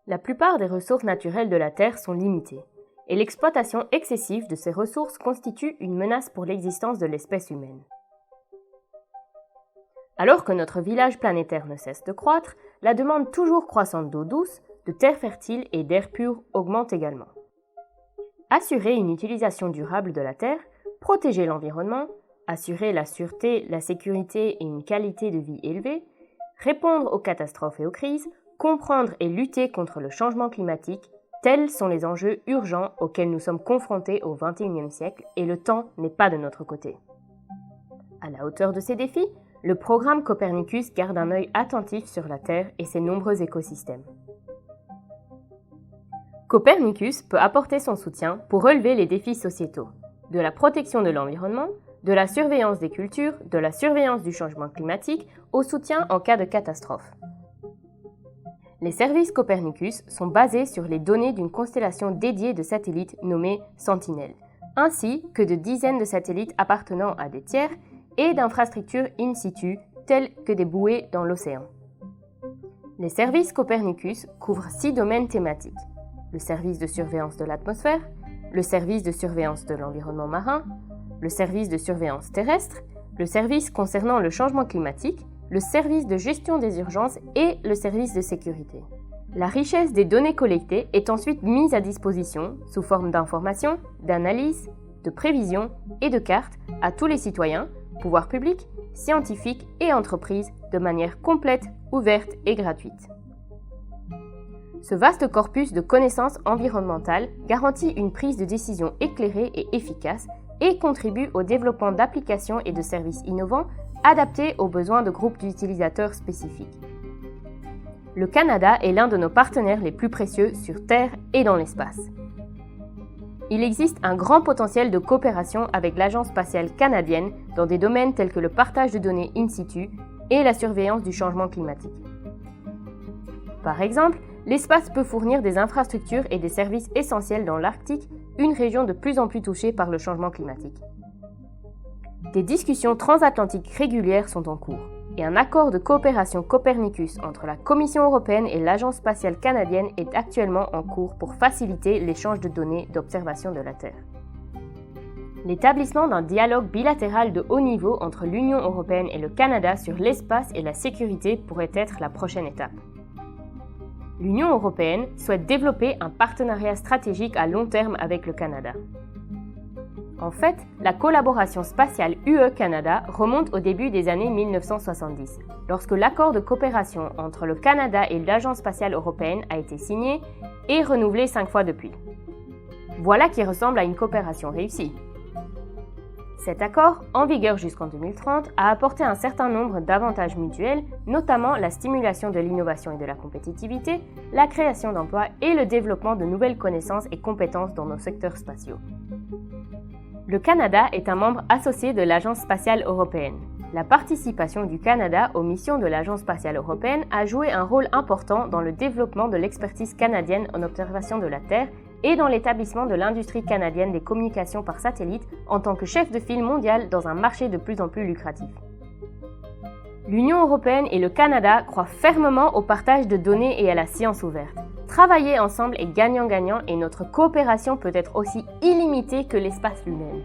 La plupart des ressources naturelles de la Terre sont limitées, et l'exploitation excessive de ces ressources constitue une menace pour l'existence de l'espèce humaine. Alors que notre village planétaire ne cesse de croître, la demande toujours croissante d'eau douce, de terres fertiles et d'air pur augmente également. Assurer une utilisation durable de la Terre, protéger l'environnement, assurer la sûreté, la sécurité et une qualité de vie élevée, répondre aux catastrophes et aux crises, comprendre et lutter contre le changement climatique, tels sont les enjeux urgents auxquels nous sommes confrontés au XXIe siècle et le temps n'est pas de notre côté. À la hauteur de ces défis, le programme Copernicus garde un œil attentif sur la Terre et ses nombreux écosystèmes. Copernicus peut apporter son soutien pour relever les défis sociétaux, de la protection de l'environnement, de la surveillance des cultures, de la surveillance du changement climatique, au soutien en cas de catastrophe. Les services Copernicus sont basés sur les données d'une constellation dédiée de satellites nommée Sentinel, ainsi que de dizaines de satellites appartenant à des tiers et d'infrastructures in situ telles que des bouées dans l'océan. Les services Copernicus couvrent 6 domaines thématiques: le service de surveillance de l'atmosphère, le service de surveillance de l'environnement marin, le service de surveillance terrestre, le service concernant le changement climatique, le service de gestion des urgences et le service de sécurité. La richesse des données collectées est ensuite mise à disposition sous forme d'informations, d'analyses, de prévisions et de cartes à tous les citoyens, pouvoirs publics, scientifiques et entreprises de manière complète, ouverte et gratuite. Ce vaste corpus de connaissances environnementales garantit une prise de décision éclairée et efficace et contribue au développement d'applications et de services innovants adaptés aux besoins de groupes d'utilisateurs spécifiques. Le Canada est l'un de nos partenaires les plus précieux sur Terre et dans l'espace. Il existe un grand potentiel de coopération avec l'Agence spatiale canadienne dans des domaines tels que le partage de données in situ et la surveillance du changement climatique. Par exemple, l'espace peut fournir des infrastructures et des services essentiels dans l'Arctique, une région de plus en plus touchée par le changement climatique. Des discussions transatlantiques régulières sont en cours et un accord de coopération Copernicus entre la Commission européenne et l'Agence spatiale canadienne est actuellement en cours pour faciliter l'échange de données d'observation de la Terre. L'établissement d'un dialogue bilatéral de haut niveau entre l'Union européenne et le Canada sur l'espace et la sécurité pourrait être la prochaine étape. L'Union européenne souhaite développer un partenariat stratégique à long terme avec le Canada. En fait, la collaboration spatiale UE-Canada remonte au début des années 1970, lorsque l'accord de coopération entre le Canada et l'Agence spatiale européenne a été signé et renouvelé 5 fois depuis. Voilà qui ressemble à une coopération réussie. Cet accord, en vigueur jusqu'en 2030, a apporté un certain nombre d'avantages mutuels, notamment la stimulation de l'innovation et de la compétitivité, la création d'emplois et le développement de nouvelles connaissances et compétences dans nos secteurs spatiaux. Le Canada est un membre associé de l'Agence spatiale européenne. La participation du Canada aux missions de l'Agence spatiale européenne a joué un rôle important dans le développement de l'expertise canadienne en observation de la Terre et dans l'établissement de l'industrie canadienne des communications par satellite en tant que chef de file mondial dans un marché de plus en plus lucratif. L'Union européenne et le Canada croient fermement au partage de données et à la science ouverte. Travailler ensemble est gagnant-gagnant et notre coopération peut être aussi illimitée que l'espace lui-même.